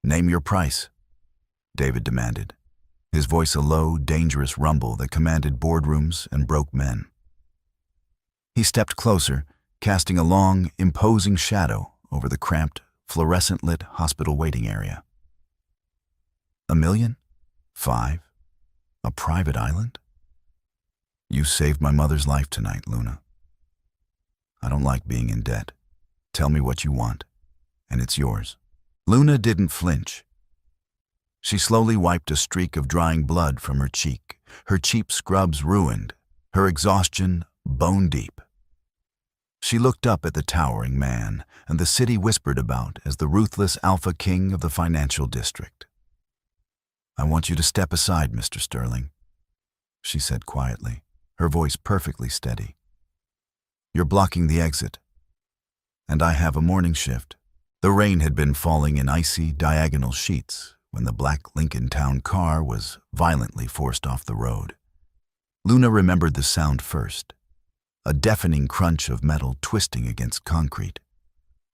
Name your price, David demanded, his voice a low, dangerous rumble that commanded boardrooms and broke men. He stepped closer, casting a long, imposing shadow over the cramped, fluorescent-lit hospital waiting area. $1 million? 5? A private island? You saved my mother's life tonight, Luna. I don't like being in debt. Tell me what you want, and it's yours. Luna didn't flinch. She slowly wiped a streak of drying blood from her cheek, her cheap scrubs ruined, her exhaustion bone-deep. She looked up at the towering man and the city whispered about as the ruthless alpha king of the financial district. I want you to step aside, Mr. Sterling, she said quietly, her voice perfectly steady. You're blocking the exit, and I have a morning shift. The rain had been falling in icy, diagonal sheets when the black Lincoln Town car was violently forced off the road. Luna remembered the sound first, a deafening crunch of metal twisting against concrete,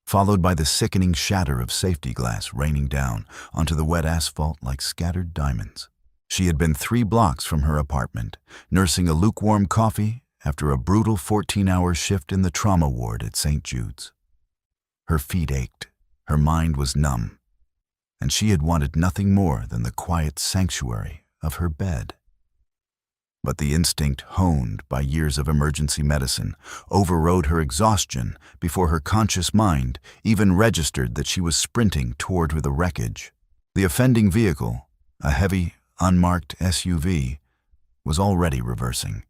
followed by the sickening shatter of safety glass raining down onto the wet asphalt like scattered diamonds. She had been 3 blocks from her apartment, nursing a lukewarm coffee after a brutal 14-hour shift in the trauma ward at St. Jude's. Her feet ached, her mind was numb, and she had wanted nothing more than the quiet sanctuary of her bed. But the instinct honed by years of emergency medicine overrode her exhaustion before her conscious mind even registered that she was sprinting toward the wreckage. The offending vehicle, a heavy, unmarked SUV, was already reversing.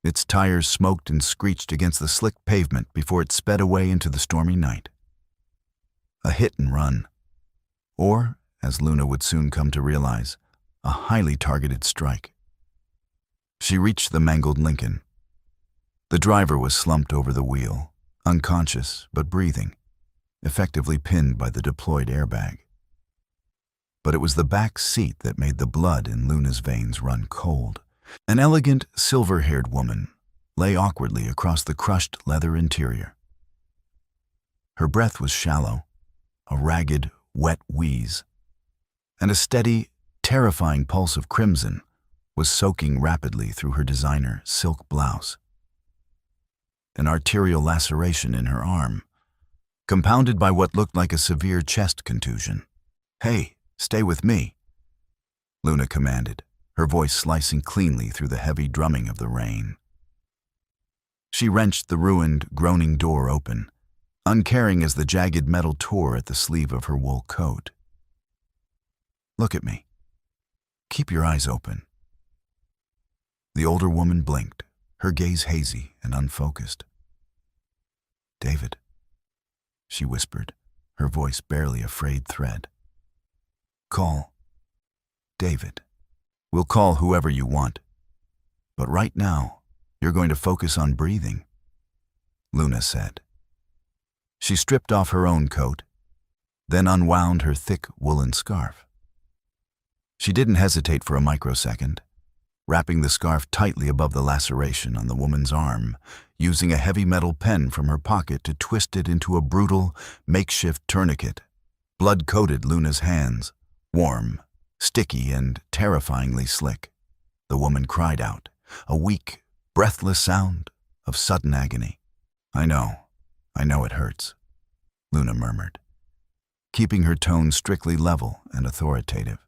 Its tires smoked and screeched against the slick pavement before it sped away into the stormy night. A hit and run, or, as Luna would soon come to realize, a highly targeted strike. She reached the mangled Lincoln. The driver was slumped over the wheel, unconscious but breathing, effectively pinned by the deployed airbag. But it was the back seat that made the blood in Luna's veins run cold. An elegant, silver-haired woman lay awkwardly across the crushed leather interior. Her breath was shallow, a ragged, wet wheeze, and a steady, terrifying pulse of crimson was soaking rapidly through her designer silk blouse. An arterial laceration in her arm, compounded by what looked like a severe chest contusion. "Hey, stay with me," Luna commanded, her voice slicing cleanly through the heavy drumming of the rain. She wrenched the ruined, groaning door open, uncaring as the jagged metal tore at the sleeve of her wool coat. "Look at me. Keep your eyes open." The older woman blinked, her gaze hazy and unfocused. "David," she whispered, her voice barely a frayed thread. "Call David. We'll call whoever you want. But right now, you're going to focus on breathing," Luna said. She stripped off her own coat, then unwound her thick woolen scarf. She didn't hesitate for a microsecond, wrapping the scarf tightly above the laceration on the woman's arm, using a heavy metal pen from her pocket to twist it into a brutal, makeshift tourniquet. Blood coated Luna's hands, warm, sticky, and terrifyingly slick. The woman cried out, a weak, breathless sound of sudden agony. I know it hurts," Luna murmured, keeping her tone strictly level and authoritative.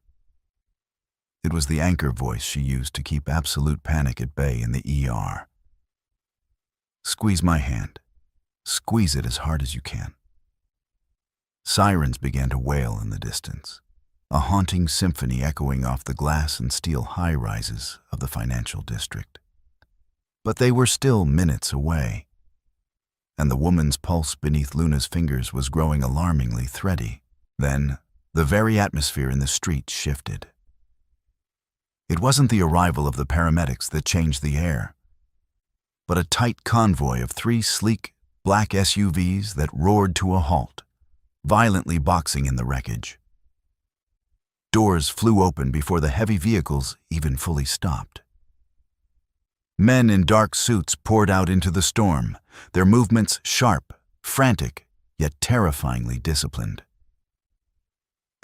It was the anchor voice she used to keep absolute panic at bay in the ER. "Squeeze my hand. Squeeze it as hard as you can." Sirens began to wail in the distance, a haunting symphony echoing off the glass and steel high-rises of the financial district. But they were still minutes away, and the woman's pulse beneath Luna's fingers was growing alarmingly thready. Then, the very atmosphere in the street shifted. It wasn't the arrival of the paramedics that changed the air, but a tight convoy of 3 sleek, black SUVs that roared to a halt, violently boxing in the wreckage. Doors flew open before the heavy vehicles even fully stopped. Men in dark suits poured out into the storm, their movements sharp, frantic, yet terrifyingly disciplined.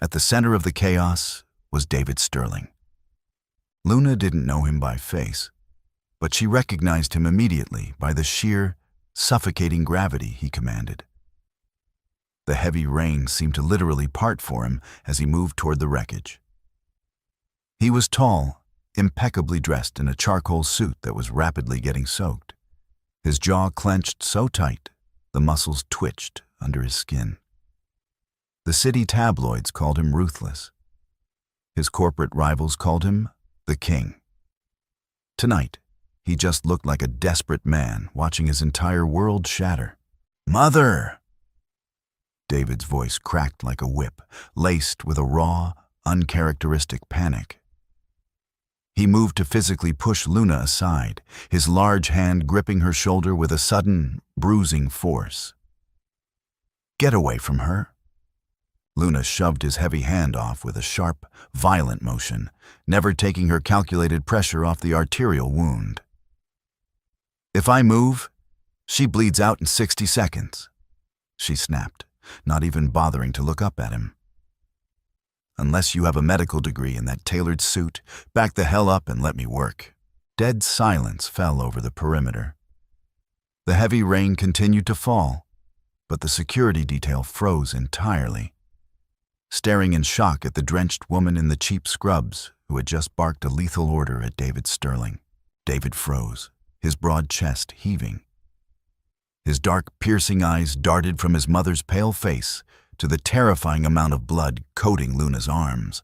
At the center of the chaos was David Sterling. Luna didn't know him by face, but she recognized him immediately by the sheer, suffocating gravity he commanded. The heavy rain seemed to literally part for him as he moved toward the wreckage. He was tall, impeccably dressed in a charcoal suit that was rapidly getting soaked. His jaw clenched so tight, the muscles twitched under his skin. The city tabloids called him ruthless. His corporate rivals called him the King. Tonight, he just looked like a desperate man watching his entire world shatter. "Mother!" David's voice cracked like a whip, laced with a raw, uncharacteristic panic. He moved to physically push Luna aside, his large hand gripping her shoulder with a sudden, bruising force. "Get away from her." Luna shoved his heavy hand off with a sharp, violent motion, never taking her calculated pressure off the arterial wound. "If I move, she bleeds out in 60 seconds, she snapped, not even bothering to look up at him. "Unless you have a medical degree in that tailored suit, back the hell up and let me work." Dead silence fell over the perimeter. The heavy rain continued to fall, but the security detail froze entirely, staring in shock at the drenched woman in the cheap scrubs who had just barked a lethal order at David Sterling. David froze, his broad chest heaving. His dark, piercing eyes darted from his mother's pale face to the terrifying amount of blood coating Luna's arms,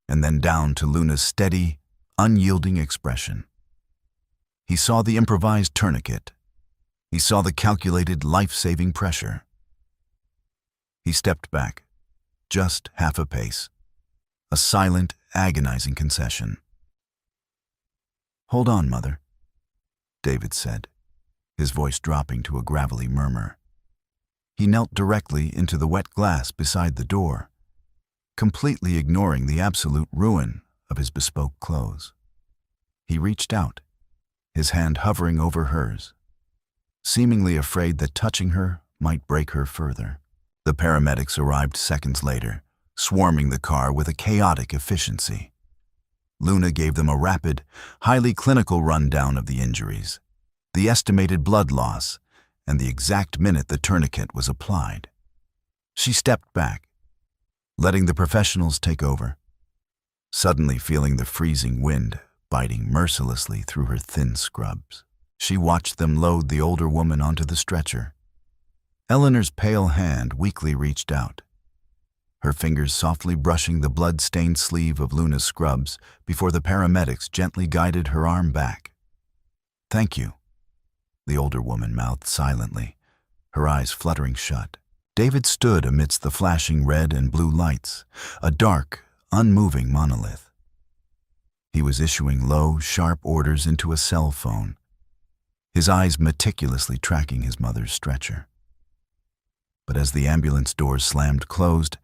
and then down to Luna's steady, unyielding expression. He saw the improvised tourniquet. He saw the calculated, life-saving pressure. He stepped back, just half a pace, a silent, agonizing concession. "Hold on, Mother," David said, his voice dropping to a gravelly murmur. He knelt directly into the wet glass beside the door, completely ignoring the absolute ruin of his bespoke clothes. He reached out, his hand hovering over hers, seemingly afraid that touching her might break her further. The paramedics arrived seconds later, swarming the car with a chaotic efficiency. Luna gave them a rapid, highly clinical rundown of the injuries, the estimated blood loss, and the exact minute the tourniquet was applied. She stepped back, letting the professionals take over, suddenly feeling the freezing wind biting mercilessly through her thin scrubs. She watched them load the older woman onto the stretcher. Eleanor's pale hand weakly reached out, her fingers softly brushing the blood-stained sleeve of Luna's scrubs before the paramedics gently guided her arm back. "Thank you," the older woman mouthed silently, her eyes fluttering shut. David stood amidst the flashing red and blue lights, a dark, unmoving monolith. He was issuing low, sharp orders into a cell phone, his eyes meticulously tracking his mother's stretcher. But as the ambulance doors slammed closed,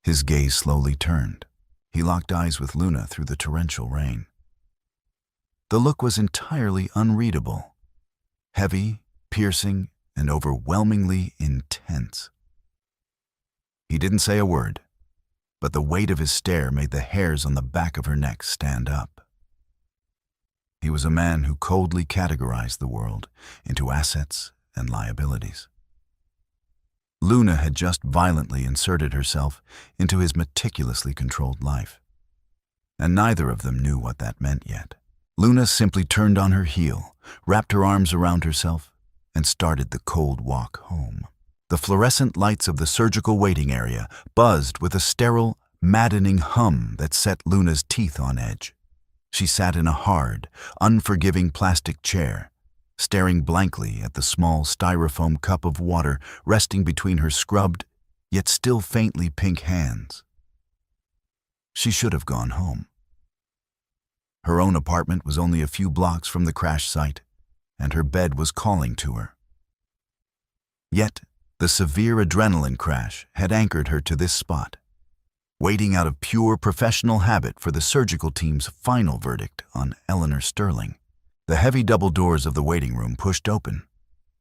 his gaze slowly turned. He locked eyes with Luna through the torrential rain. The look was entirely unreadable, heavy, piercing, and overwhelmingly intense. He didn't say a word, but the weight of his stare made the hairs on the back of her neck stand up. He was a man who coldly categorized the world into assets and liabilities. Luna had just violently inserted herself into his meticulously controlled life, and neither of them knew what that meant yet. Luna simply turned on her heel, wrapped her arms around herself, and started the cold walk home. The fluorescent lights of the surgical waiting area buzzed with a sterile, maddening hum that set Luna's teeth on edge. She sat in a hard, unforgiving plastic chair, staring blankly at the small styrofoam cup of water resting between her scrubbed, yet still faintly pink hands. She should have gone home. Her own apartment was only a few blocks from the crash site, and her bed was calling to her. Yet, the severe adrenaline crash had anchored her to this spot, waiting out of pure professional habit for the surgical team's final verdict on Eleanor Sterling. The heavy double doors of the waiting room pushed open,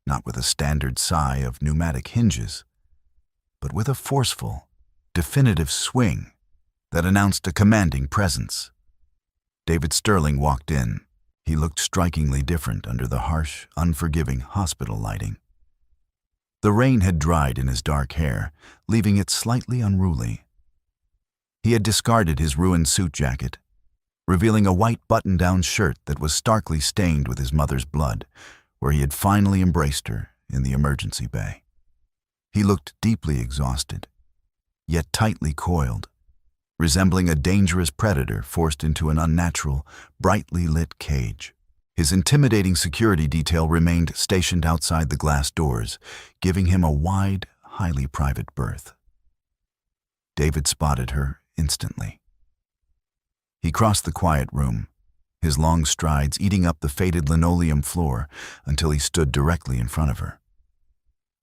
not with a standard sigh of pneumatic hinges, but with a forceful, definitive swing that announced a commanding presence. David Sterling walked in. He looked strikingly different under the harsh, unforgiving hospital lighting. The rain had dried in his dark hair, leaving it slightly unruly. He had discarded his ruined suit jacket, revealing a white button-down shirt that was starkly stained with his mother's blood, where he had finally embraced her in the emergency bay. He looked deeply exhausted, yet tightly coiled, resembling a dangerous predator forced into an unnatural, brightly lit cage. His intimidating security detail remained stationed outside the glass doors, giving him a wide, highly private berth. David spotted her instantly. He crossed the quiet room, his long strides eating up the faded linoleum floor until he stood directly in front of her.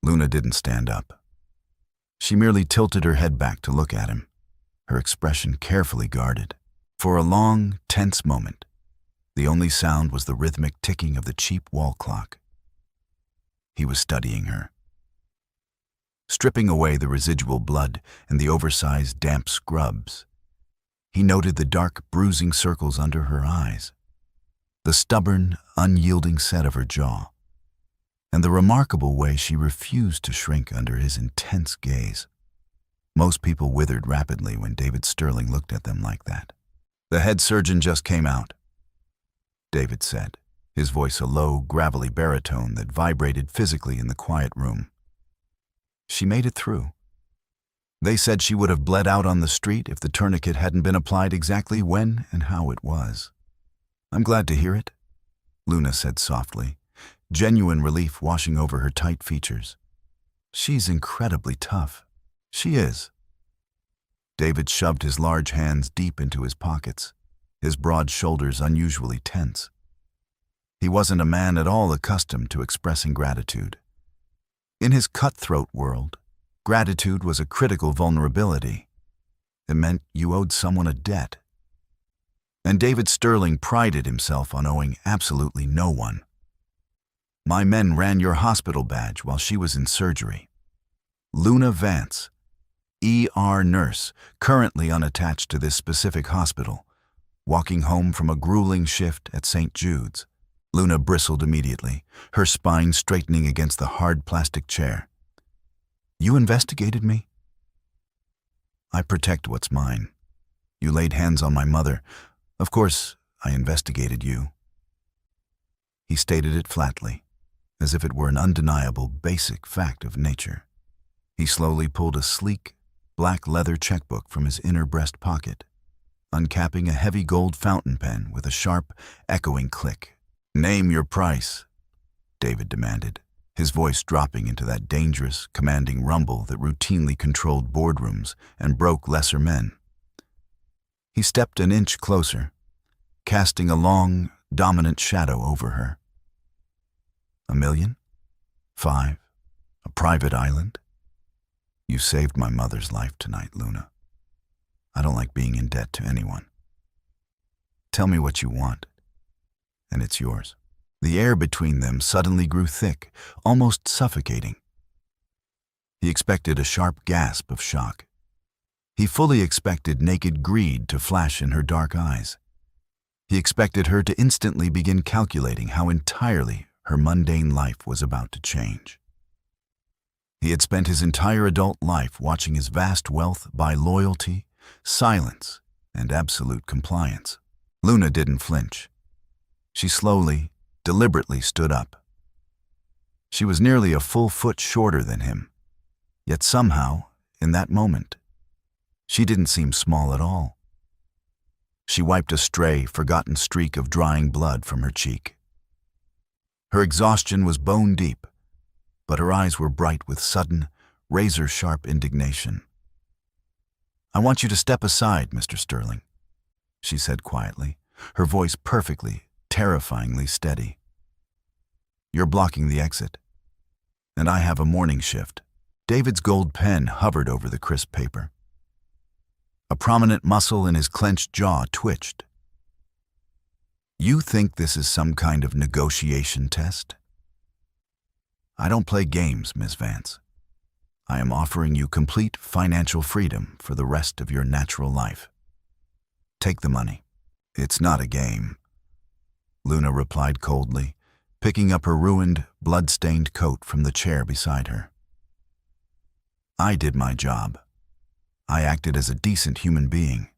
Luna didn't stand up. She merely tilted her head back to look at him, her expression carefully guarded. For a long, tense moment, the only sound was the rhythmic ticking of the cheap wall clock. He was studying her. Stripping away the residual blood and the oversized damp scrubs, he noted the dark bruising circles under her eyes, the stubborn, unyielding set of her jaw, and the remarkable way she refused to shrink under his intense gaze. Most people withered rapidly when David Sterling looked at them like that. "The head surgeon just came out," David said, his voice a low, gravelly baritone that vibrated physically in the quiet room. "She made it through. They said she would have bled out on the street if the tourniquet hadn't been applied exactly when and how it was." "I'm glad to hear it," Luna said softly, genuine relief washing over her tight features. "She's incredibly tough." "She is." David shoved his large hands deep into his pockets, his broad shoulders unusually tense. He wasn't a man at all accustomed to expressing gratitude. In his cutthroat world, gratitude was a critical vulnerability. It meant you owed someone a debt. And David Sterling prided himself on owing absolutely no one. "My men ran your hospital badge while she was in surgery. Luna Vance, ER nurse, currently unattached to this specific hospital, walking home from a grueling shift at St. Jude's." Luna bristled immediately, her spine straightening against the hard plastic chair. "You investigated me?" "I protect what's mine. You laid hands on my mother. Of course, I investigated you." He stated it flatly, as if it were an undeniable, basic fact of nature. He slowly pulled a sleek, black leather checkbook from his inner breast pocket, uncapping a heavy gold fountain pen with a sharp, echoing click. "Name your price," David demanded, his voice dropping into that dangerous, commanding rumble that routinely controlled boardrooms and broke lesser men. He stepped an inch closer, casting a long, dominant shadow over her. "1 million? 5? A private island? You saved my mother's life tonight, Luna. I don't like being in debt to anyone. Tell me what you want, and it's yours." The air between them suddenly grew thick, almost suffocating. He expected a sharp gasp of shock. He fully expected naked greed to flash in her dark eyes. He expected her to instantly begin calculating how entirely her mundane life was about to change. He had spent his entire adult life watching his vast wealth buy loyalty, silence, and absolute compliance. Luna didn't flinch. She slowly, deliberately stood up. She was nearly a full foot shorter than him, yet somehow, in that moment, she didn't seem small at all. She wiped a stray, forgotten streak of drying blood from her cheek. Her exhaustion was bone deep, but her eyes were bright with sudden, razor-sharp indignation. "I want you to step aside, Mr. Sterling," she said quietly, her voice perfectly, terrifyingly steady. "You're blocking the exit, and I have a morning shift." David's gold pen hovered over the crisp paper. A prominent muscle in his clenched jaw twitched. "You think this is some kind of negotiation test? I don't play games, Miss Vance. I am offering you complete financial freedom for the rest of your natural life. Take the money. It's not a game, Luna replied coldly, picking up her ruined, blood-stained coat from the chair beside her. I did my job. I acted as a decent human being.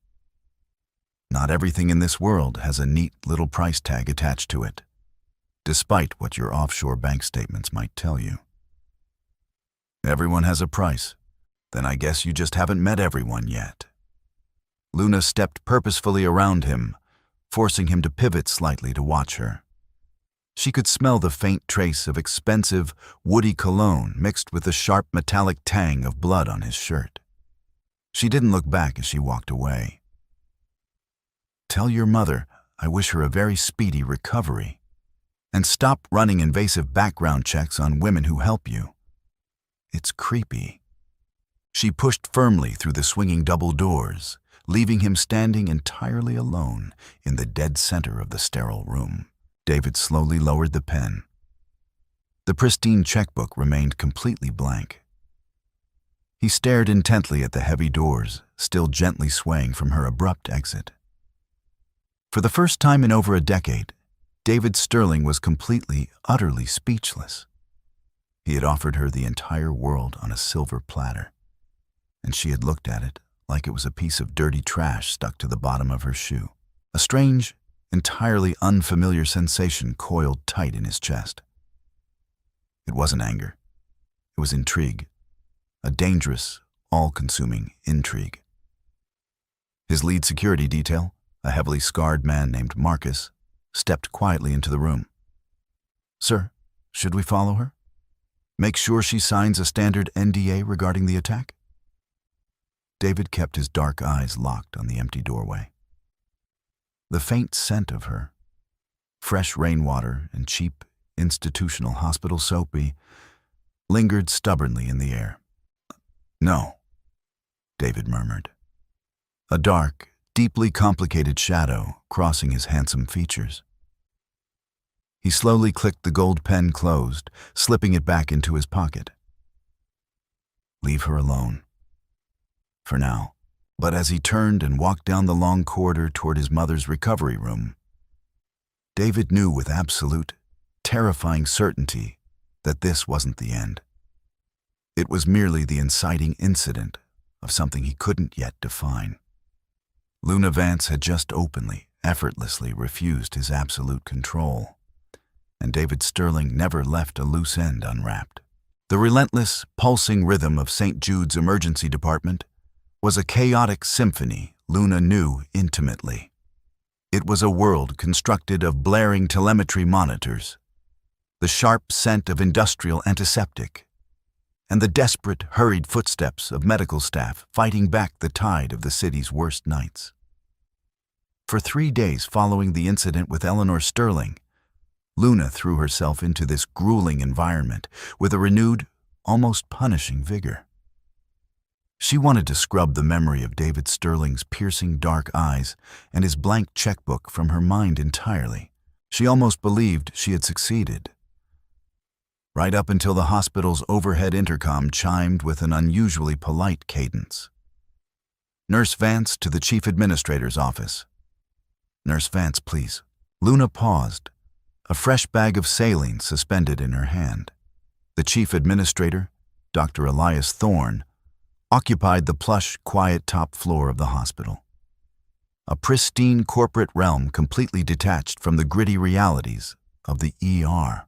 Not everything in this world has a neat little price tag attached to it, despite what your offshore bank statements might tell you. Everyone has a price. Then I guess you just haven't met everyone yet. Luna stepped purposefully around him, forcing him to pivot slightly to watch her. She could smell the faint trace of expensive, woody cologne mixed with the sharp metallic tang of blood on his shirt. She didn't look back as she walked away. Tell your mother I wish her a very speedy recovery. And stop running invasive background checks on women who help you. It's creepy. She pushed firmly through the swinging double doors, leaving him standing entirely alone in the dead center of the sterile room. David slowly lowered the pen. The pristine checkbook remained completely blank. He stared intently at the heavy doors, still gently swaying from her abrupt exit. For the first time in over a decade, David Sterling was completely, utterly speechless. He had offered her the entire world on a silver platter, and she had looked at it like it was a piece of dirty trash stuck to the bottom of her shoe. A strange, entirely unfamiliar sensation coiled tight in his chest. It wasn't anger. It was intrigue. A dangerous, all-consuming intrigue. His lead security detail, a heavily scarred man named Marcus, stepped quietly into the room. Sir, should we follow her? Make sure she signs a standard NDA regarding the attack? David kept his dark eyes locked on the empty doorway. The faint scent of her, fresh rainwater and cheap institutional hospital soapy, lingered stubbornly in the air. No, David murmured. A dark, deeply complicated shadow crossing his handsome features. He slowly clicked the gold pen closed, slipping it back into his pocket. Leave her alone. For now. But as he turned and walked down the long corridor toward his mother's recovery room, David knew with absolute, terrifying certainty that this wasn't the end. It was merely the inciting incident of something he couldn't yet define. Luna Vance had just openly, effortlessly refused his absolute control, and David Sterling never left a loose end unwrapped. The relentless, pulsing rhythm of St. Jude's emergency department was a chaotic symphony Luna knew intimately. It was a world constructed of blaring telemetry monitors, the sharp scent of industrial antiseptic, and the desperate, hurried footsteps of medical staff fighting back the tide of the city's worst nights. For 3 days following the incident with Eleanor Sterling, Luna threw herself into this grueling environment with a renewed, almost punishing vigor. She wanted to scrub the memory of David Sterling's piercing dark eyes and his blank checkbook from her mind entirely. She almost believed she had succeeded. Right up until the hospital's overhead intercom chimed with an unusually polite cadence. Nurse Vance to the Chief Administrator's office. Nurse Vance, please. Luna paused, a fresh bag of saline suspended in her hand. The Chief Administrator, Dr. Elias Thorne, occupied the plush, quiet top floor of the hospital. A pristine corporate realm completely detached from the gritty realities of the ER.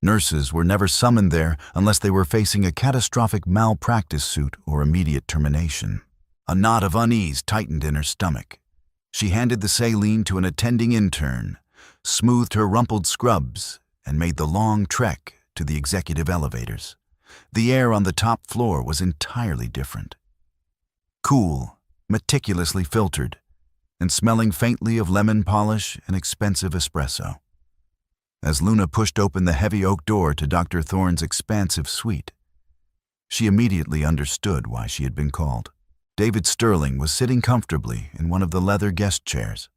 Nurses were never summoned there unless they were facing a catastrophic malpractice suit or immediate termination. A knot of unease tightened in her stomach. She handed the saline to an attending intern, smoothed her rumpled scrubs, and made the long trek to the executive elevators. The air on the top floor was entirely different. Cool, meticulously filtered, and smelling faintly of lemon polish and expensive espresso. As Luna pushed open the heavy oak door to Dr. Thorne's expansive suite, she immediately understood why she had been called. David Sterling was sitting comfortably in one of the leather guest chairs.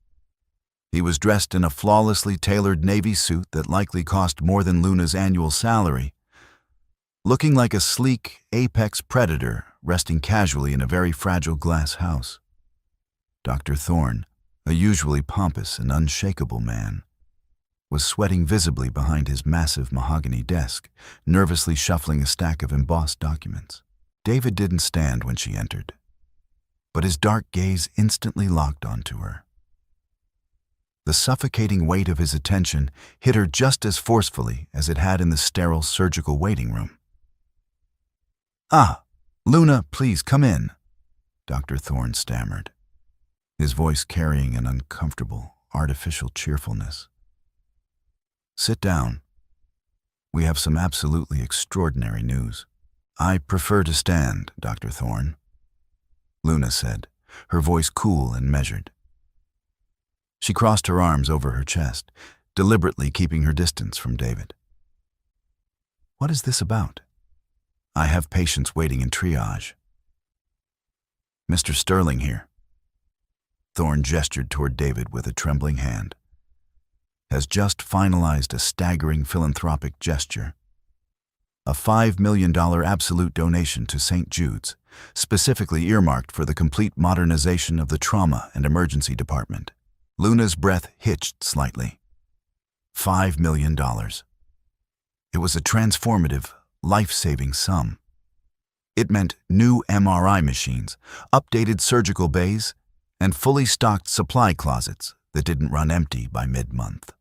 He was dressed in a flawlessly tailored navy suit that likely cost more than Luna's annual salary. looking like a sleek, apex predator resting casually in a very fragile glass house. Dr. Thorne, a usually pompous and unshakable man, was sweating visibly behind his massive mahogany desk, nervously shuffling a stack of embossed documents. David didn't stand when she entered, but his dark gaze instantly locked onto her. The suffocating weight of his attention hit her just as forcefully as it had in the sterile surgical waiting room. "Ah, Luna, please come in," Dr. Thorne stammered, his voice carrying an uncomfortable, artificial cheerfulness. "Sit down. We have some absolutely extraordinary news." "I prefer to stand, Dr. Thorne," Luna said, her voice cool and measured. She crossed her arms over her chest, deliberately keeping her distance from David. "What is this about? I have patients waiting in triage." "Mr. Sterling here," Thorne gestured toward David with a trembling hand, "has just finalized a staggering philanthropic gesture. A $5 million absolute donation to St. Jude's, specifically earmarked for the complete modernization of the Trauma and Emergency Department." Luna's breath hitched slightly. $5 million. It was a transformative, life-saving sum. It meant new MRI machines, updated surgical bays, and fully stocked supply closets that didn't run empty by mid-month.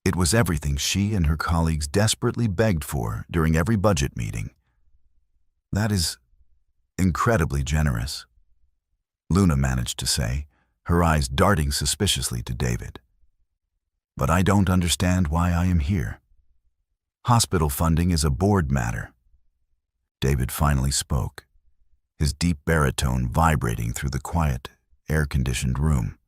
It was everything she and her colleagues desperately begged for during every budget meeting. "That is incredibly generous," Luna managed to say, her eyes darting suspiciously to David. "But I don't understand why I am here. Hospital funding is a board matter." David finally spoke, his deep baritone vibrating through the quiet, air-conditioned room.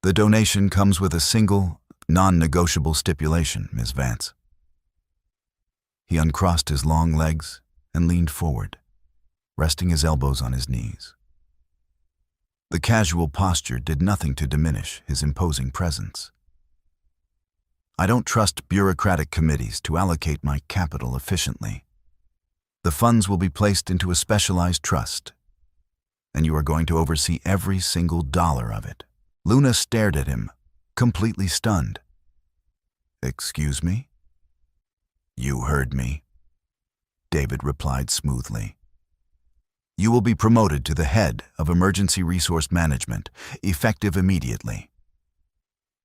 "The donation comes with a single, non-negotiable stipulation, Ms. Vance." He uncrossed his long legs and leaned forward, resting his elbows on his knees. The casual posture did nothing to diminish his imposing presence. "I don't trust bureaucratic committees to allocate my capital efficiently. The funds will be placed into a specialized trust, and you are going to oversee every single dollar of it." Luna stared at him, completely stunned. "Excuse me?" "You heard me," David replied smoothly. "You will be promoted to the head of Emergency Resource Management, effective immediately.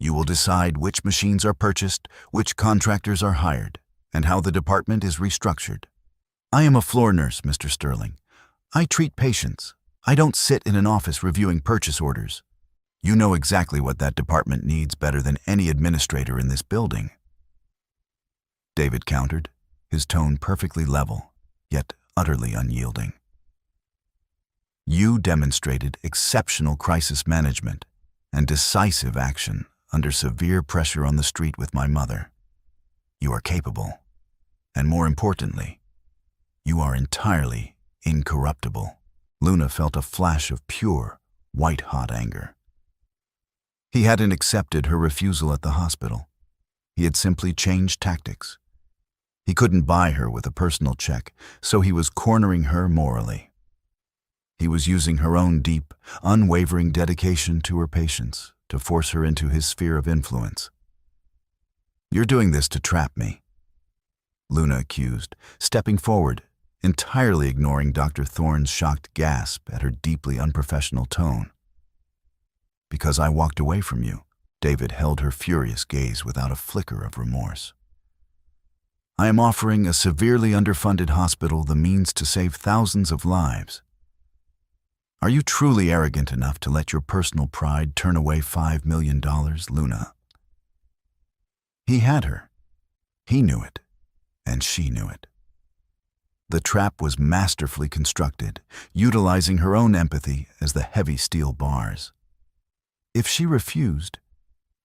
You will decide which machines are purchased, which contractors are hired, and how the department is restructured. I am a floor nurse, Mr. Sterling. I treat patients. I don't sit in an office reviewing purchase orders. You know exactly what that department needs better than any administrator in this building." David countered, his tone perfectly level, yet utterly unyielding. "You demonstrated exceptional crisis management and decisive action under severe pressure on the street with my mother. You are capable, and more importantly, you are entirely incorruptible." Luna felt a flash of pure, white-hot anger. He hadn't accepted her refusal at the hospital. He had simply changed tactics. He couldn't buy her with a personal check, so he was cornering her morally. He was using her own deep, unwavering dedication to her patients to force her into his sphere of influence. "You're doing this to trap me," Luna accused, stepping forward, entirely ignoring Dr. Thorne's shocked gasp at her deeply unprofessional tone. "Because I walked away from you." David held her furious gaze without a flicker of remorse. "I am offering a severely underfunded hospital the means to save thousands of lives. Are you truly arrogant enough to let your personal pride turn away $5 million, Luna?" He had her. He knew it, and she knew it. The trap was masterfully constructed, utilizing her own empathy as the heavy steel bars. If she refused,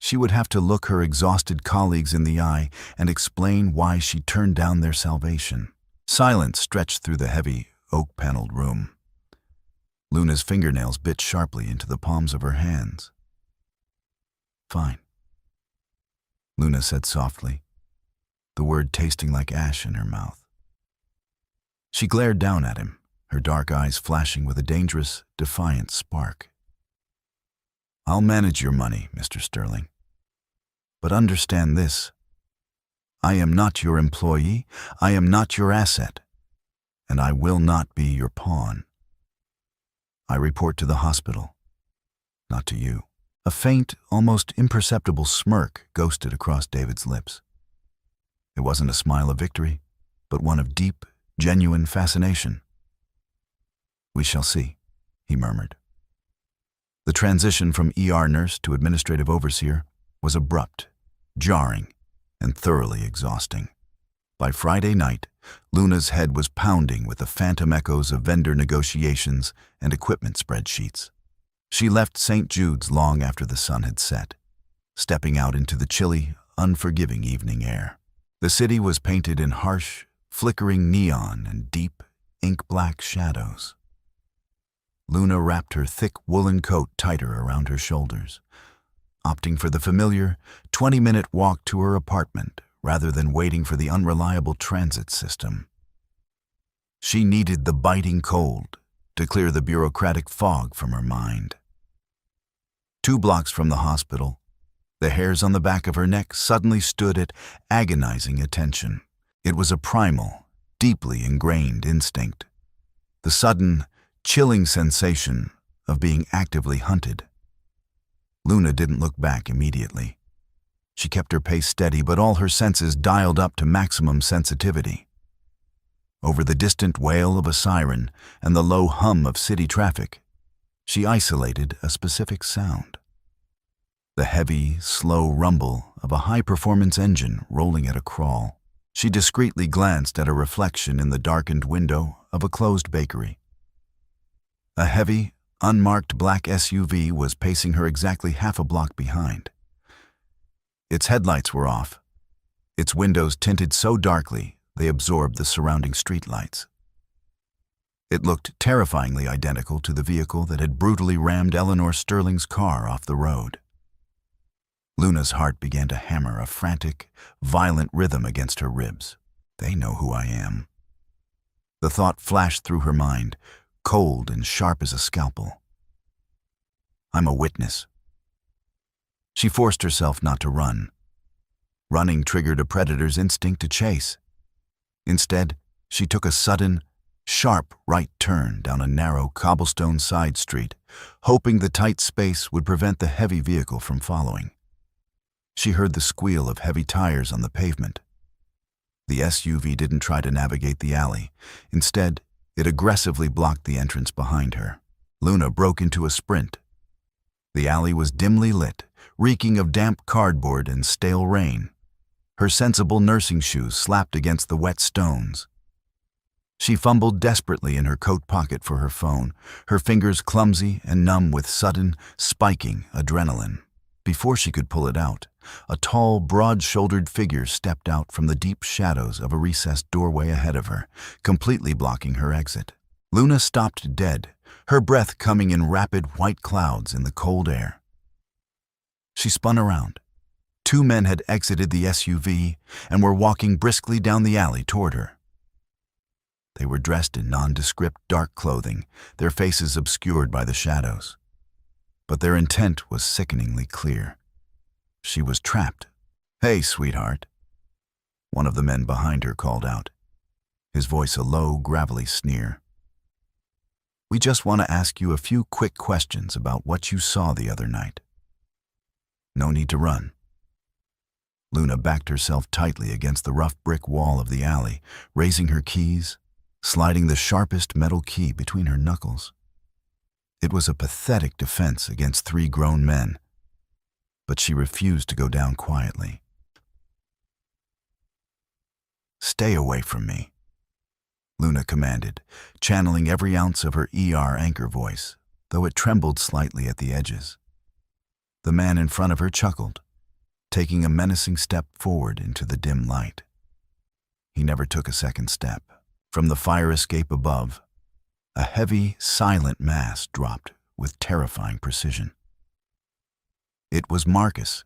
she would have to look her exhausted colleagues in the eye and explain why she turned down their salvation. Silence stretched through the heavy, oak-paneled room. Luna's fingernails bit sharply into the palms of her hands. "Fine," Luna said softly, the word tasting like ash in her mouth. She glared down at him, her dark eyes flashing with a dangerous, defiant spark. "I'll manage your money, Mr. Sterling. But understand this. I am not your employee, I am not your asset, and I will not be your pawn. I report to the hospital, not to you." A faint, almost imperceptible smirk ghosted across David's lips. It wasn't a smile of victory, but one of deep, genuine fascination. "We shall see," he murmured. The transition from ER nurse to administrative overseer was abrupt, jarring, and thoroughly exhausting. By Friday night, Luna's head was pounding with the phantom echoes of vendor negotiations and equipment spreadsheets. She left St. Jude's long after the sun had set, stepping out into the chilly, unforgiving evening air. The city was painted in harsh, flickering neon and deep, ink-black shadows. Luna wrapped her thick woolen coat tighter around her shoulders, opting for the familiar 20-minute walk to her apartment rather than waiting for the unreliable transit system. She needed the biting cold to clear the bureaucratic fog from her mind. 2 blocks from the hospital, the hairs on the back of her neck suddenly stood at agonizing attention. It was a primal, deeply ingrained instinct, the sudden, chilling sensation of being actively hunted. Luna didn't look back immediately. She kept her pace steady, but all her senses dialed up to maximum sensitivity. Over the distant wail of a siren and the low hum of city traffic, she isolated a specific sound. The heavy, slow rumble of a high-performance engine rolling at a crawl. She discreetly glanced at a reflection in the darkened window of a closed bakery. A heavy, unmarked black SUV was pacing her exactly half a block behind. Its headlights were off, its windows tinted so darkly they absorbed the surrounding streetlights. It looked terrifyingly identical to the vehicle that had brutally rammed Eleanor Sterling's car off the road. Luna's heart began to hammer a frantic, violent rhythm against her ribs. "They know who I am." The thought flashed through her mind, cold and sharp as a scalpel. "I'm a witness." She forced herself not to run. Running triggered a predator's instinct to chase. Instead, she took a sudden, sharp right turn down a narrow cobblestone side street, hoping the tight space would prevent the heavy vehicle from following. She heard the squeal of heavy tires on the pavement. The SUV didn't try to navigate the alley. Instead, it aggressively blocked the entrance behind her. Luna broke into a sprint. The alley was dimly lit, reeking of damp cardboard and stale rain. Her sensible nursing shoes slapped against the wet stones. She fumbled desperately in her coat pocket for her phone, her fingers clumsy and numb with sudden, spiking adrenaline. Before she could pull it out, a tall, broad-shouldered figure stepped out from the deep shadows of a recessed doorway ahead of her, completely blocking her exit. Luna stopped dead, her breath coming in rapid white clouds in the cold air. She spun around. 2 men had exited the SUV and were walking briskly down the alley toward her. They were dressed in nondescript dark clothing, their faces obscured by the shadows. But their intent was sickeningly clear. She was trapped. "Hey, sweetheart," one of the men behind her called out, his voice a low, gravelly sneer. "We just want to ask you a few quick questions about what you saw the other night. No need to run." Luna backed herself tightly against the rough brick wall of the alley, raising her keys, sliding the sharpest metal key between her knuckles. It was a pathetic defense against 3 grown men, but she refused to go down quietly. "Stay away from me," Luna commanded, channeling every ounce of her ER anchor voice, though it trembled slightly at the edges. The man in front of her chuckled, taking a menacing step forward into the dim light. He never took a second step. From the fire escape above, a heavy, silent mass dropped with terrifying precision. It was Marcus.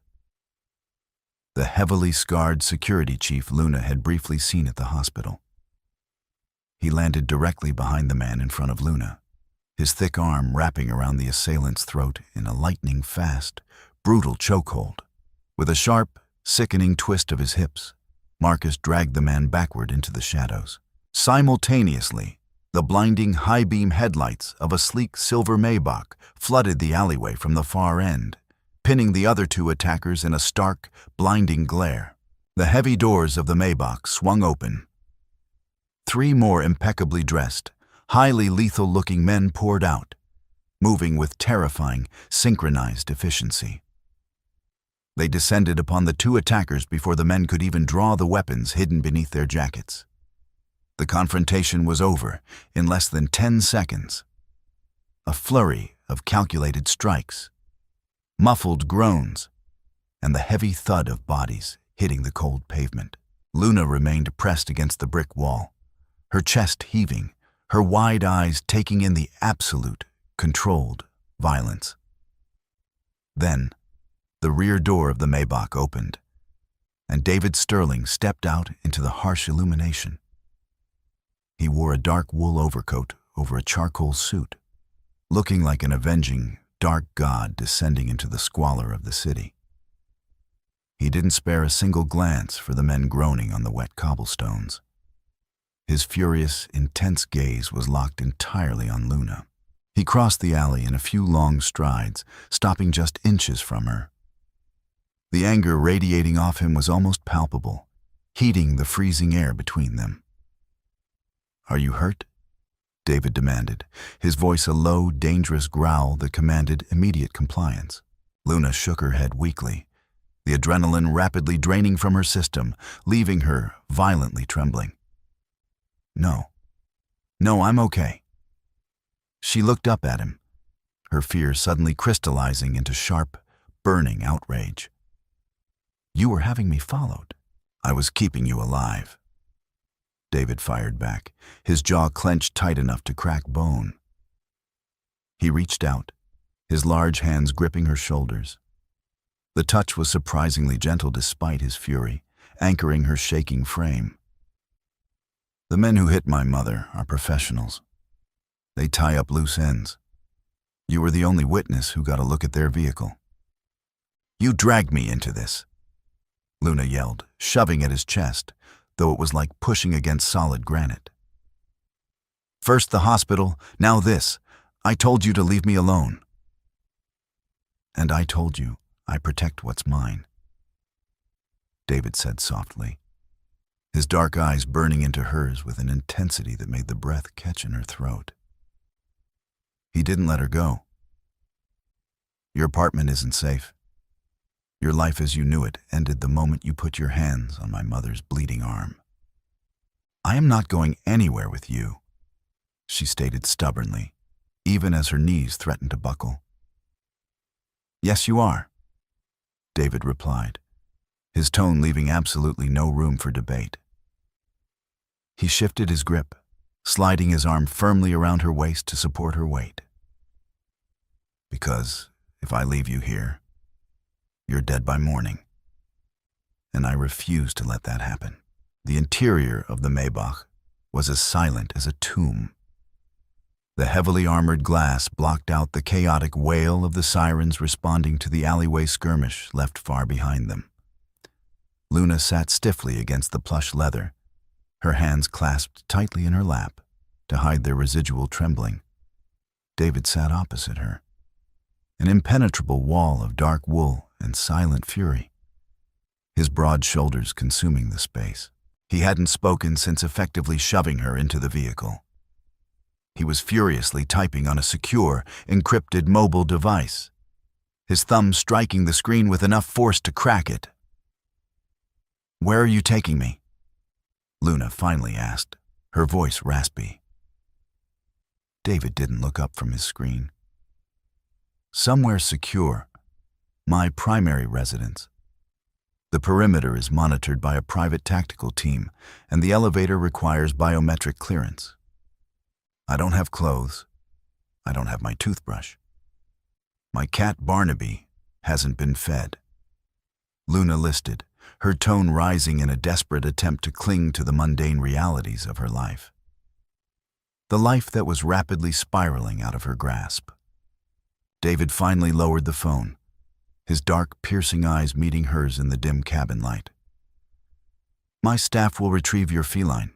the heavily scarred security chief Luna had briefly seen at the hospital. He landed directly behind the man in front of Luna, his thick arm wrapping around the assailant's throat in a lightning-fast, brutal chokehold. With a sharp, sickening twist of his hips, Marcus dragged the man backward into the shadows. Simultaneously, the blinding high-beam headlights of a sleek silver Maybach flooded the alleyway from the far end, pinning the other two attackers in a stark, blinding glare. The heavy doors of the Maybach swung open. 3 more impeccably dressed, highly lethal-looking men poured out, moving with terrifying, synchronized efficiency. They descended upon the 2 attackers before the men could even draw the weapons hidden beneath their jackets. The confrontation was over in less than 10 seconds. A flurry of calculated strikes, muffled groans, and the heavy thud of bodies hitting the cold pavement. Luna remained pressed against the brick wall, her chest heaving, her wide eyes taking in the absolute, controlled violence. Then, the rear door of the Maybach opened, and David Sterling stepped out into the harsh illumination. He wore a dark wool overcoat over a charcoal suit, looking like an avenging, dark god descending into the squalor of the city. He didn't spare a single glance for the men groaning on the wet cobblestones. His furious, intense gaze was locked entirely on Luna. He crossed the alley in a few long strides, stopping just inches from her. The anger radiating off him was almost palpable, heating the freezing air between them. "Are you hurt?" David demanded, his voice a low, dangerous growl that commanded immediate compliance. Luna shook her head weakly, the adrenaline rapidly draining from her system, leaving her violently trembling. No, I'm okay." She looked up at him, her fear suddenly crystallizing into sharp, burning outrage. "You were having me followed." "I was keeping you alive," David fired back, his jaw clenched tight enough to crack bone. He reached out, his large hands gripping her shoulders. The touch was surprisingly gentle despite his fury, anchoring her shaking frame. "The men who hit my mother are professionals. They tie up loose ends. You were the only witness who got a look at their vehicle." "You dragged me into this," Luna yelled, shoving at his chest, though it was like pushing against solid granite. "First the hospital, now this. I told you to leave me alone." "And I told you I protect what's mine," David said softly, his dark eyes burning into hers with an intensity that made the breath catch in her throat. He didn't let her go. "Your apartment isn't safe. Your life as you knew it ended the moment you put your hands on my mother's bleeding arm." "I am not going anywhere with you," she stated stubbornly, even as her knees threatened to buckle. "Yes, you are," David replied, his tone leaving absolutely no room for debate. He shifted his grip, sliding his arm firmly around her waist to support her weight. "Because if I leave you here, you're dead by morning. And I refuse to let that happen." The interior of the Maybach was as silent as a tomb. The heavily armored glass blocked out the chaotic wail of the sirens responding to the alleyway skirmish left far behind them. Luna sat stiffly against the plush leather, her hands clasped tightly in her lap to hide their residual trembling. David sat opposite her, an impenetrable wall of dark wool and silent fury, his broad shoulders consuming the space. He hadn't spoken since effectively shoving her into the vehicle. He was furiously typing on a secure, encrypted mobile device, his thumb striking the screen with enough force to crack it. "Where are you taking me?" Luna finally asked, her voice raspy. David didn't look up from his screen. "Somewhere secure. My primary residence. The perimeter is monitored by a private tactical team, and the elevator requires biometric clearance. I don't have clothes. I don't have my toothbrush. My cat Barnaby hasn't been fed." Luna listed, her tone rising in a desperate attempt to cling to the mundane realities of her life. The life that was rapidly spiraling out of her grasp. David finally lowered the phone, his dark, piercing eyes meeting hers in the dim cabin light. "My staff will retrieve your feline.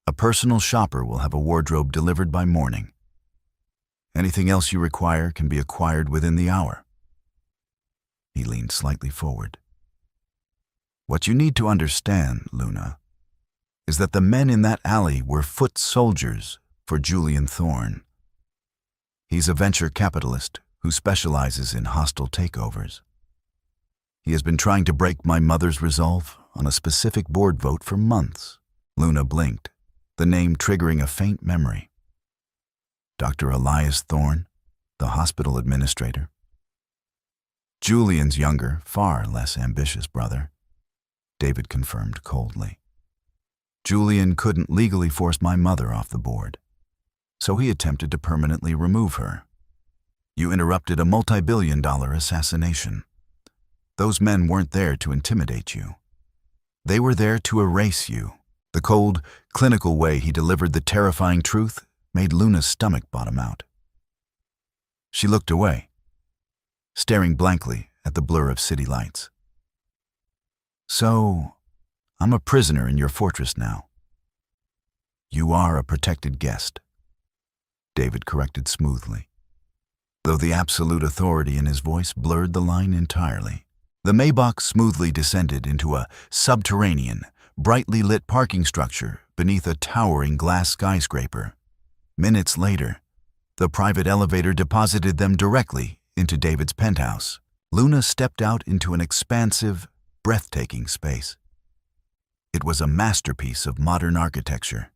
A personal shopper will have a wardrobe delivered by morning. Anything else you require can be acquired within the hour." He leaned slightly forward. "What you need to understand, Luna, is that the men in that alley were foot soldiers for Julian Thorne. He's a venture capitalist who specializes in hostile takeovers. He has been trying to break my mother's resolve on a specific board vote for months." Luna blinked, the name triggering a faint memory. Dr. Elias Thorne, the hospital administrator. Julian's younger, far less ambitious brother, David confirmed coldly. "Julian couldn't legally force my mother off the board, so he attempted to permanently remove her. You interrupted a multi-billion-dollar assassination. Those men weren't there to intimidate you. They were there to erase you." The cold, clinical way he delivered the terrifying truth made Luna's stomach bottom out. She looked away, staring blankly at the blur of city lights. "So, I'm a prisoner in your fortress now." "You are a protected guest," David corrected smoothly, though the absolute authority in his voice blurred the line entirely. The Maybach smoothly descended into a subterranean, brightly lit parking structure beneath a towering glass skyscraper. Minutes later, the private elevator deposited them directly into David's penthouse. Luna stepped out into an expansive, breathtaking space. It was a masterpiece of modern architecture.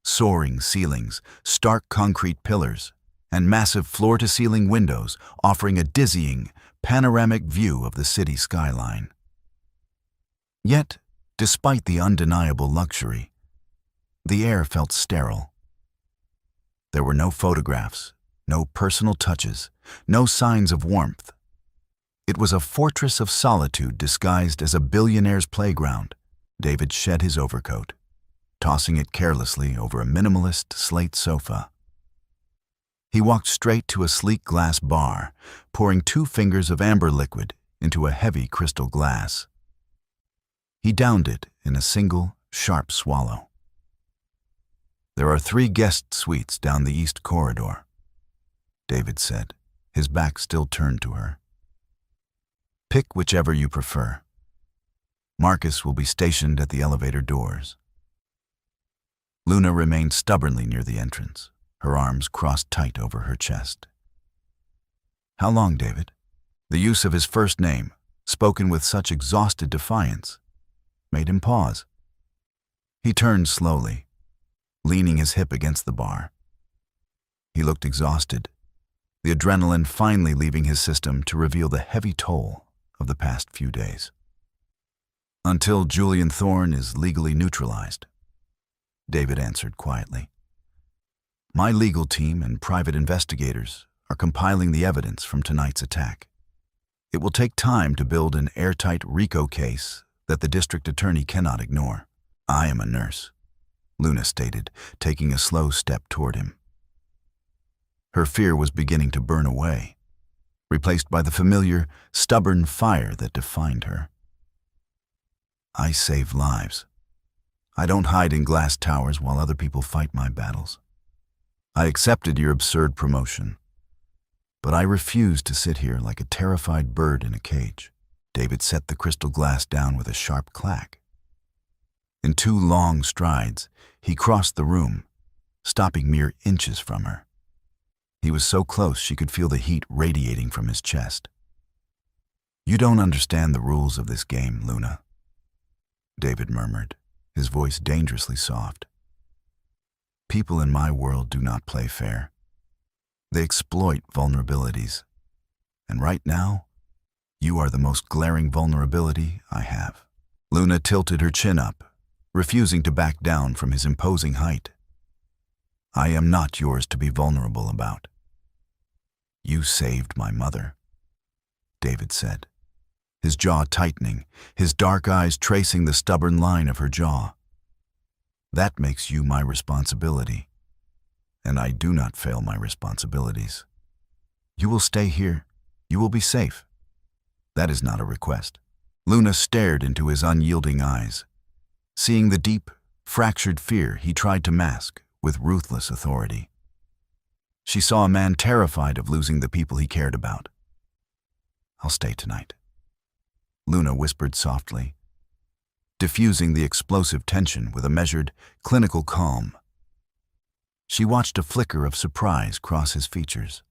Soaring ceilings, stark concrete pillars, and massive floor-to-ceiling windows offering a dizzying, panoramic view of the city skyline. Yet, despite the undeniable luxury, the air felt sterile. There were no photographs, no personal touches, no signs of warmth. It was a fortress of solitude disguised as a billionaire's playground. David shed his overcoat, tossing it carelessly over a minimalist slate sofa. He walked straight to a sleek glass bar, pouring 2 fingers of amber liquid into a heavy crystal glass. He downed it in a single, sharp swallow. "There are 3 guest suites down the east corridor," David said, his back still turned to her. "Pick whichever you prefer. Marcus will be stationed at the elevator doors." Luna remained stubbornly near the entrance, her arms crossed tight over her chest. "How long, David?" The use of his first name, spoken with such exhausted defiance, made him pause. He turned slowly, leaning his hip against the bar. He looked exhausted, the adrenaline finally leaving his system to reveal the heavy toll of the past few days. "Until Julian Thorne is legally neutralized," David answered quietly. "My legal team and private investigators are compiling the evidence from tonight's attack. It will take time to build an airtight RICO case that the district attorney cannot ignore." "I am a nurse," Luna stated, taking a slow step toward him. Her fear was beginning to burn away, replaced by the familiar, stubborn fire that defined her. "I save lives. I don't hide in glass towers while other people fight my battles. I accepted your absurd promotion, but I refuse to sit here like a terrified bird in a cage." David set the crystal glass down with a sharp clack. In 2 long strides, he crossed the room, stopping mere inches from her. He was so close she could feel the heat radiating from his chest. "You don't understand the rules of this game, Luna," David murmured, his voice dangerously soft. "People in my world do not play fair. They exploit vulnerabilities. And right now, you are the most glaring vulnerability I have." Luna tilted her chin up, refusing to back down from his imposing height. "I am not yours to be vulnerable about." "You saved my mother," David said, his jaw tightening, his dark eyes tracing the stubborn line of her jaw. "That makes you my responsibility, and I do not fail my responsibilities. You will stay here. You will be safe. That is not a request." Luna stared into his unyielding eyes, seeing the deep, fractured fear he tried to mask with ruthless authority. She saw a man terrified of losing the people he cared about. "I'll stay tonight," Luna whispered softly, diffusing the explosive tension with a measured, clinical calm. She watched a flicker of surprise cross his features.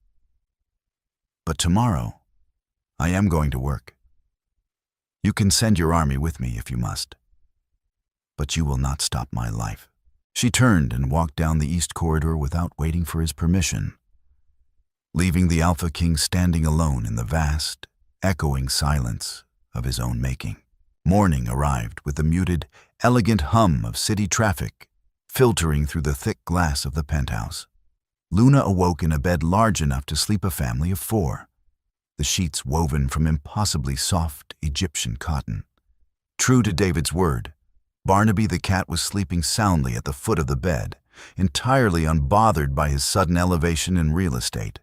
"But tomorrow, I am going to work. You can send your army with me if you must, but you will not stop my life." She turned and walked down the east corridor without waiting for his permission, leaving the Alpha King standing alone in the vast, echoing silence of his own making. Morning arrived with the muted, elegant hum of city traffic filtering through the thick glass of the penthouse. Luna awoke in a bed large enough to sleep a family of 4, the sheets woven from impossibly soft Egyptian cotton. True to David's word, Barnaby the cat was sleeping soundly at the foot of the bed, entirely unbothered by his sudden elevation in real estate.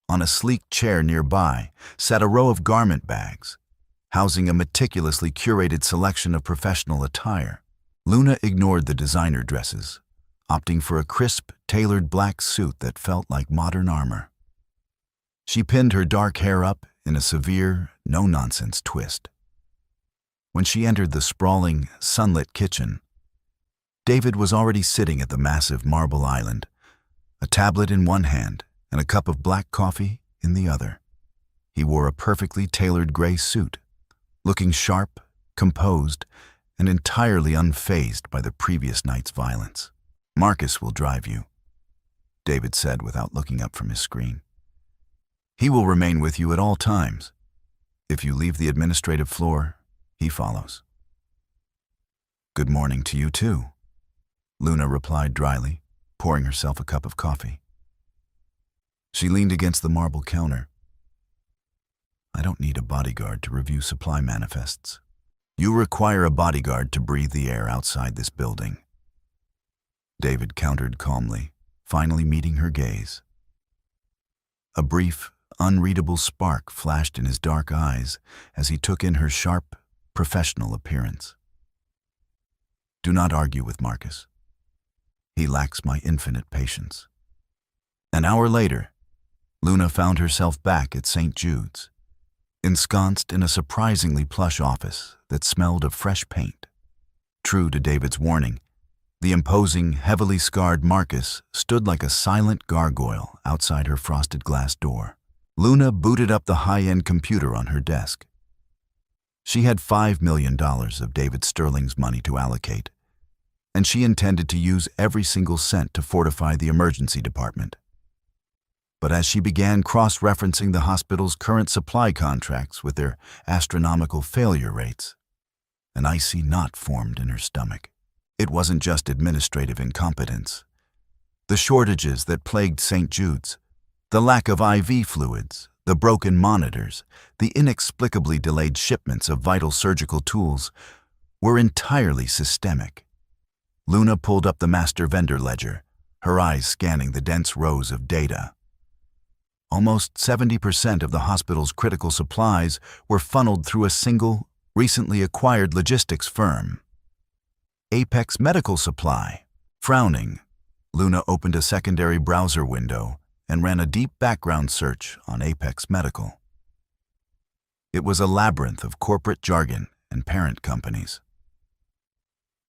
On a sleek chair nearby sat a row of garment bags, housing a meticulously curated selection of professional attire. Luna ignored the designer dresses, opting for a crisp, tailored black suit that felt like modern armor. She pinned her dark hair up in a severe, no-nonsense twist. When she entered the sprawling, sunlit kitchen, David was already sitting at the massive marble island, a tablet in one hand and a cup of black coffee in the other. He wore a perfectly tailored gray suit, looking sharp, composed, and entirely unfazed by the previous night's violence. "Marcus will drive you," David said without looking up from his screen. "He will remain with you at all times. If you leave the administrative floor, he follows." "Good morning to you too," Luna replied dryly, pouring herself a cup of coffee. She leaned against the marble counter. "I don't need a bodyguard to review supply manifests. You require a bodyguard to breathe the air outside this building," David countered calmly, finally meeting her gaze. A brief, unreadable spark flashed in his dark eyes as he took in her sharp, professional appearance. "Do not argue with Marcus. He lacks my infinite patience." An hour later, Luna found herself back at St. Jude's, ensconced in a surprisingly plush office that smelled of fresh paint. True to David's warning, the imposing, heavily scarred Marcus stood like a silent gargoyle outside her frosted glass door. Luna booted up the high-end computer on her desk. She had $5 million of David Sterling's money to allocate, and she intended to use every single cent to fortify the emergency department. But as she began cross-referencing the hospital's current supply contracts with their astronomical failure rates, an icy knot formed in her stomach. It wasn't just administrative incompetence. The shortages that plagued St. Jude's, the lack of IV fluids, the broken monitors, the inexplicably delayed shipments of vital surgical tools were entirely systemic. Luna pulled up the master vendor ledger, her eyes scanning the dense rows of data. Almost 70% of the hospital's critical supplies were funneled through a single, recently acquired logistics firm, Apex Medical Supply. Frowning, Luna opened a secondary browser window and ran a deep background search on Apex Medical. It was a labyrinth of corporate jargon and parent companies.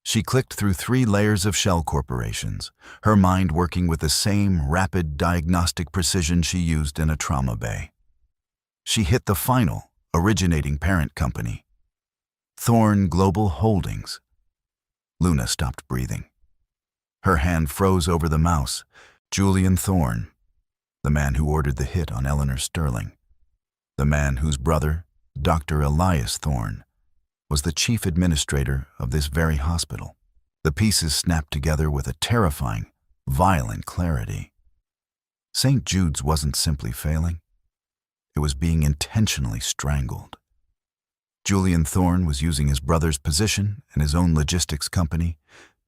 She clicked through 3 layers of shell corporations, her mind working with the same rapid diagnostic precision she used in a trauma bay. She hit the final, originating parent company, Thorne Global Holdings. Luna stopped breathing. Her hand froze over the mouse. Julian Thorne, the man who ordered the hit on Eleanor Sterling, the man whose brother, Dr. Elias Thorne, was the chief administrator of this very hospital. The pieces snapped together with a terrifying, violent clarity. St. Jude's wasn't simply failing. It was being intentionally strangled. Julian Thorne was using his brother's position and his own logistics company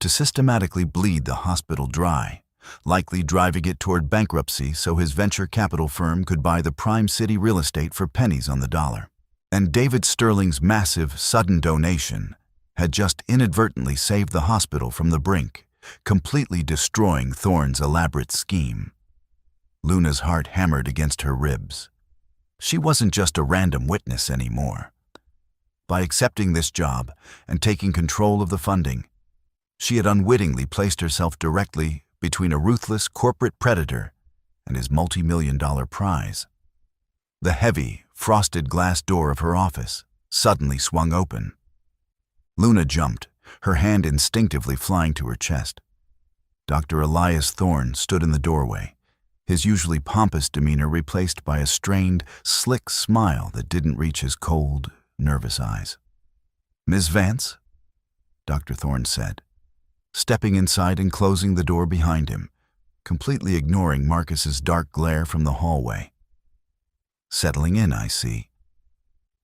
to systematically bleed the hospital dry, likely driving it toward bankruptcy so his venture capital firm could buy the prime city real estate for pennies on the dollar. And David Sterling's massive, sudden donation had just inadvertently saved the hospital from the brink, completely destroying Thorne's elaborate scheme. Luna's heart hammered against her ribs. She wasn't just a random witness anymore. By accepting this job and taking control of the funding, she had unwittingly placed herself directly between a ruthless corporate predator and his multi-million-dollar prize. The heavy, frosted glass door of her office suddenly swung open. Luna jumped, her hand instinctively flying to her chest. Dr. Elias Thorne stood in the doorway, his usually pompous demeanor replaced by a strained, slick smile that didn't reach his cold, nervous eyes. "Ms. Vance?" Dr. Thorne said, stepping inside and closing the door behind him, completely ignoring Marcus's dark glare from the hallway. "Settling in, I see.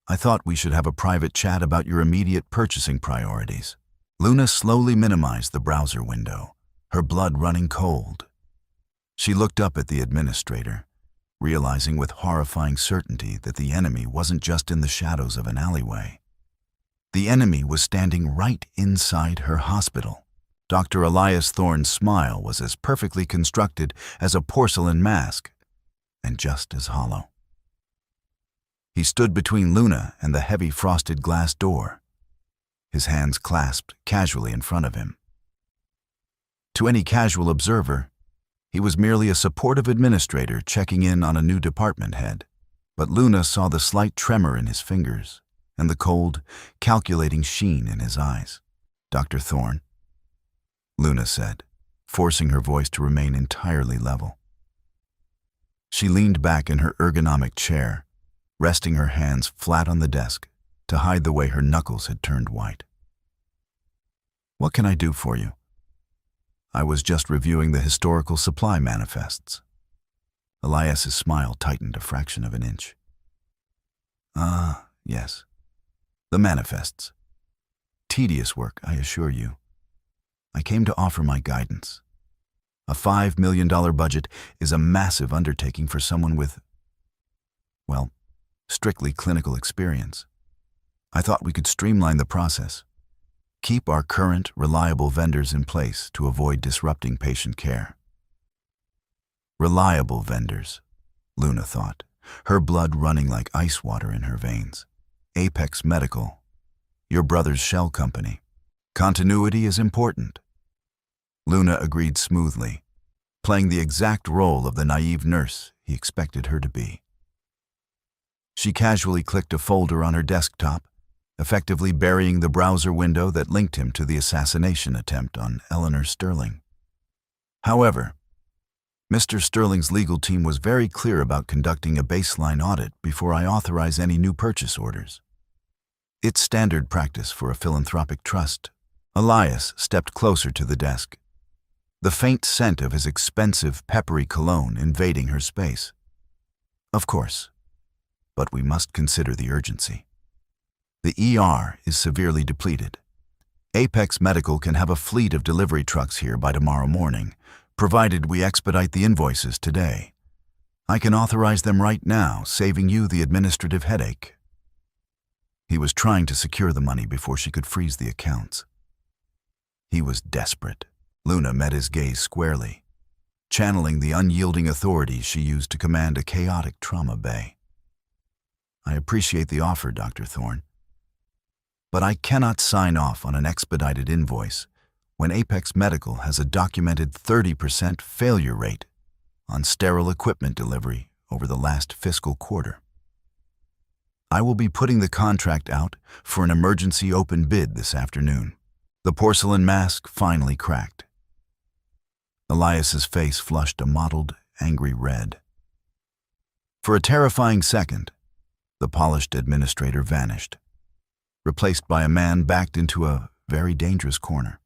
I thought we should have a private chat about your immediate purchasing priorities." Luna slowly minimized the browser window, her blood running cold. She looked up at the administrator, realizing with horrifying certainty that the enemy wasn't just in the shadows of an alleyway. The enemy was standing right inside her hospital. Dr. Elias Thorne's smile was as perfectly constructed as a porcelain mask, and just as hollow. He stood between Luna and the heavy frosted glass door, his hands clasped casually in front of him. To any casual observer, he was merely a supportive administrator checking in on a new department head, but Luna saw the slight tremor in his fingers and the cold, calculating sheen in his eyes. "Dr. Thorne," Luna said, forcing her voice to remain entirely level. She leaned back in her ergonomic chair, resting her hands flat on the desk to hide the way her knuckles had turned white. "What can I do for you?" "I was just reviewing the historical supply manifests." Elias's smile tightened a fraction of an inch. "Ah, yes. The manifests. Tedious work, I assure you. I came to offer my guidance. A $5 million budget is a massive undertaking for someone with, well, strictly clinical experience. I thought we could streamline the process. Keep our current, reliable vendors in place to avoid disrupting patient care." Reliable vendors, Luna thought, her blood running like ice water in her veins. Apex Medical, your brother's shell company. Continuity is important. Luna agreed smoothly, playing the exact role of the naive nurse he expected her to be. She casually clicked a folder on her desktop, effectively burying the browser window that linked him to the assassination attempt on Eleanor Sterling. However, Mr. Sterling's legal team was very clear about conducting a baseline audit before I authorize any new purchase orders. It's standard practice for a philanthropic trust. Elias stepped closer to the desk, the faint scent of his expensive, peppery cologne invading her space. "Of course, but we must consider the urgency. The ER is severely depleted. Apex Medical can have a fleet of delivery trucks here by tomorrow morning, provided we expedite the invoices today. I can authorize them right now, saving you the administrative headache." He was trying to secure the money before she could freeze the accounts. He was desperate. Luna met his gaze squarely, channeling the unyielding authority she used to command a chaotic trauma bay. "I appreciate the offer, Dr. Thorne, but I cannot sign off on an expedited invoice when Apex Medical has a documented 30% failure rate on sterile equipment delivery over the last fiscal quarter. I will be putting the contract out for an emergency open bid this afternoon." The porcelain mask finally cracked. Elias's face flushed a mottled, angry red. For a terrifying second, the polished administrator vanished, replaced by a man backed into a very dangerous corner.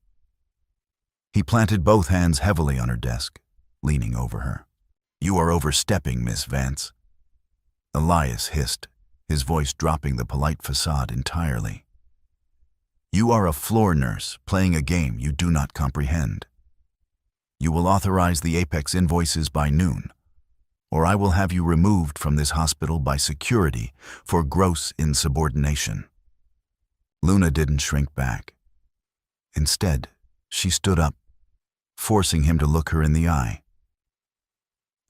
He planted both hands heavily on her desk, leaning over her. "You are overstepping, Miss Vance," Elias hissed, his voice dropping the polite facade entirely. "You are a floor nurse playing a game you do not comprehend. You will authorize the Apex invoices by noon, or I will have you removed from this hospital by security for gross insubordination." Luna didn't shrink back. Instead, she stood up, forcing him to look her in the eye.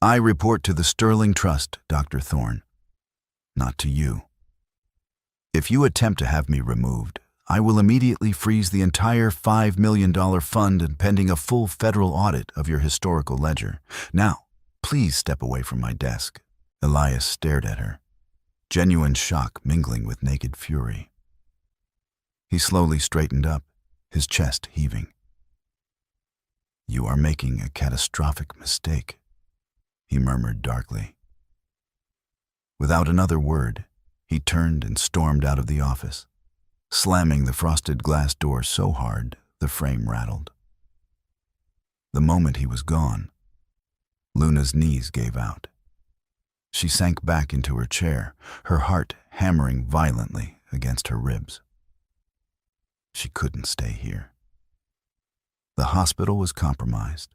"I report to the Sterling Trust, Dr. Thorne, not to you. If you attempt to have me removed, I will immediately freeze the entire $5 million fund and pending a full federal audit of your historical ledger. Now, please step away from my desk." Elias stared at her, genuine shock mingling with naked fury. He slowly straightened up, his chest heaving. "You are making a catastrophic mistake," he murmured darkly. Without another word, he turned and stormed out of the office, slamming the frosted glass door so hard the frame rattled. The moment he was gone, Luna's knees gave out. She sank back into her chair, her heart hammering violently against her ribs. She couldn't stay here. The hospital was compromised.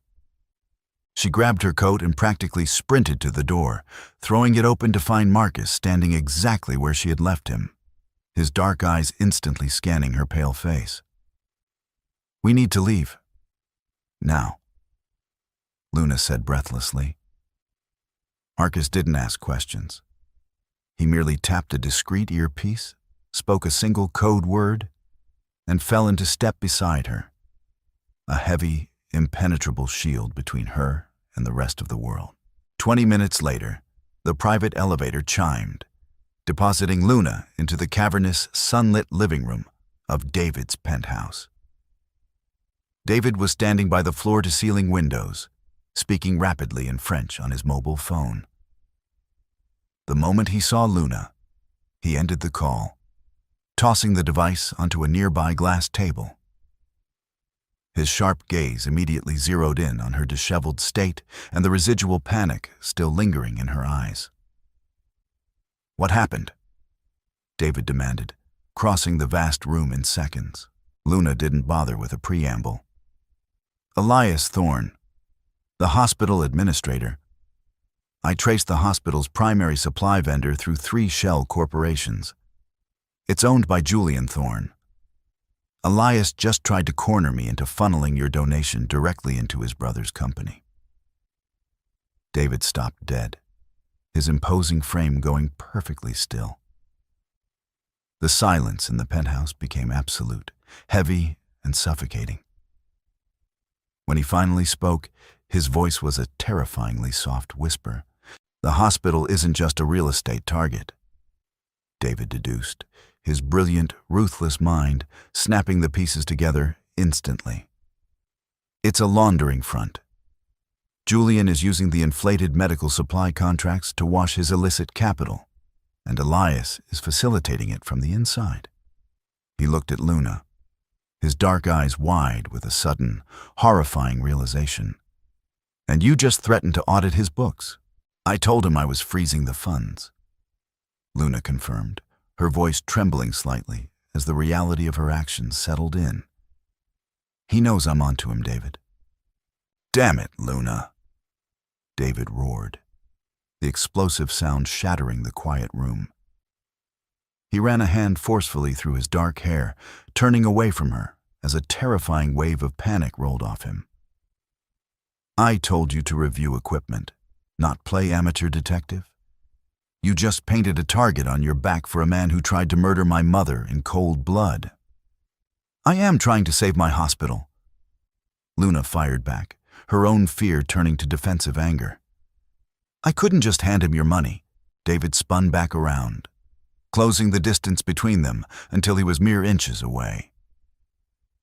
She grabbed her coat and practically sprinted to the door, throwing it open to find Marcus standing exactly where she had left him, his dark eyes instantly scanning her pale face. "We need to leave. Now," Luna said breathlessly. Marcus didn't ask questions. He merely tapped a discreet earpiece, spoke a single code word, and fell into step beside her, a heavy, impenetrable shield between her and the rest of the world. 20 minutes later, the private elevator chimed, depositing Luna into the cavernous, sunlit living room of David's penthouse. David was standing by the floor-to-ceiling windows, speaking rapidly in French on his mobile phone. The moment he saw Luna, he ended the call, tossing the device onto a nearby glass table. His sharp gaze immediately zeroed in on her disheveled state and the residual panic still lingering in her eyes. "What happened?" David demanded, crossing the vast room in seconds. Luna didn't bother with a preamble. "Elias Thorne, the hospital administrator. I traced the hospital's primary supply vendor through 3 shell corporations. It's owned by Julian Thorne. Elias just tried to corner me into funneling your donation directly into his brother's company." David stopped dead, his imposing frame going perfectly still. The silence in the penthouse became absolute, heavy and suffocating. When he finally spoke, his voice was a terrifyingly soft whisper. "The hospital isn't just a real estate target," David deduced, his brilliant, ruthless mind snapping the pieces together instantly. "It's a laundering front. Julian is using the inflated medical supply contracts to wash his illicit capital, and Elias is facilitating it from the inside." He looked at Luna, his dark eyes wide with a sudden, horrifying realization. "And you just threatened to audit his books." "I told him I was freezing the funds," Luna confirmed, her voice trembling slightly as the reality of her actions settled in. "He knows I'm onto him, David." "Damn it, Luna," David roared, the explosive sound shattering the quiet room. He ran a hand forcefully through his dark hair, turning away from her as a terrifying wave of panic rolled off him. "I told you to review equipment, not play amateur detective. You just painted a target on your back for a man who tried to murder my mother in cold blood." "I am trying to save my hospital," Luna fired back, her own fear turning to defensive anger. "I couldn't just hand him your money." David spun back around, closing the distance between them until he was mere inches away.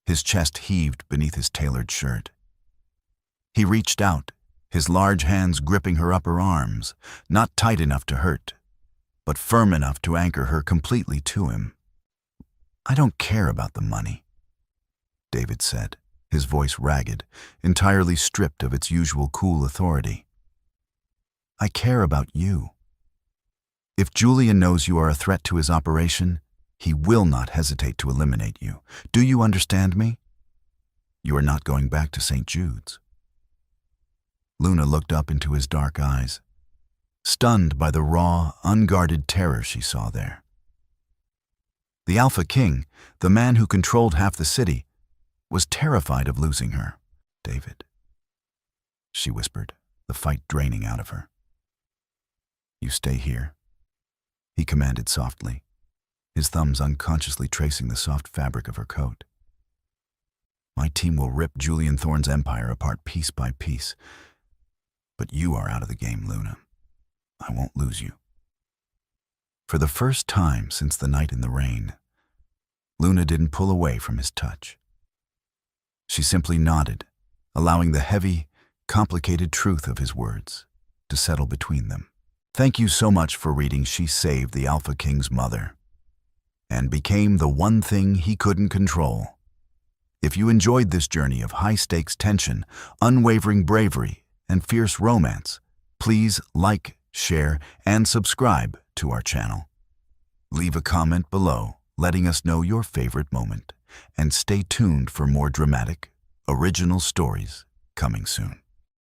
His chest heaved beneath his tailored shirt. He reached out, his large hands gripping her upper arms, not tight enough to hurt, but firm enough to anchor her completely to him. "I don't care about the money," David said, his voice ragged, entirely stripped of its usual cool authority. "I care about you. If Julian knows you are a threat to his operation, he will not hesitate to eliminate you. Do you understand me? You are not going back to St. Jude's." Luna looked up into his dark eyes, stunned by the raw, unguarded terror she saw there. The Alpha King, the man who controlled half the city, was terrified of losing her. "David," she whispered, the fight draining out of her. "You stay here," he commanded softly, his thumbs unconsciously tracing the soft fabric of her coat. "My team will rip Julian Thorne's empire apart piece by piece. But you are out of the game, Luna. I won't lose you." For the first time since the night in the rain, Luna didn't pull away from his touch. She simply nodded, allowing the heavy, complicated truth of his words to settle between them. Thank you so much for reading She Saved the Alpha King's Mother and Became the One Thing He Couldn't Control. If you enjoyed this journey of high-stakes tension, unwavering bravery, and fierce romance, please like, share, and subscribe to our channel. Leave a comment below letting us know your favorite moment, and stay tuned for more dramatic, original stories coming soon.